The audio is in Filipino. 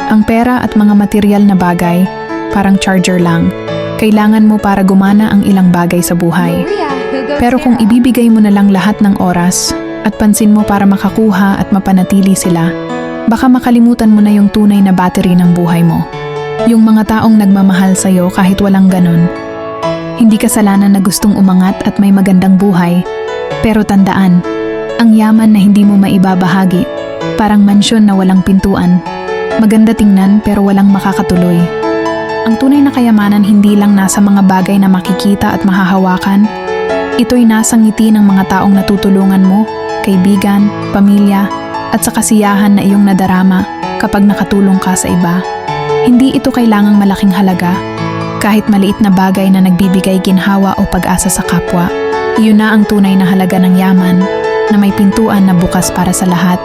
Ang pera at mga material na bagay, parang charger lang. Kailangan mo para gumana ang ilang bagay sa buhay. Pero kung ibibigay mo na lang lahat ng oras at pansin mo para makakuha at mapanatili sila, baka makalimutan mo na yung tunay na battery ng buhay mo. Yung mga taong nagmamahal sa'yo kahit walang ganun. Hindi kasalanan na gustong umangat at may magandang buhay. Pero tandaan, ang yaman na hindi mo maibabahagi, parang mansyon na walang pintuan. Maganda tingnan pero walang makakatuloy. Ang tunay na kayamanan hindi lang nasa mga bagay na makikita at mahahawakan. Ito'y nasa ngiti ng mga taong natutulungan mo, kaibigan, pamilya, at sa kasiyahan na iyong nadarama kapag nakatulong ka sa iba. Hindi ito kailangang malaking halaga. Kahit maliit na bagay na nagbibigay ginhawa o pag-asa sa kapwa, iyon na ang tunay na halaga ng yaman na may pintuan na bukas para sa lahat.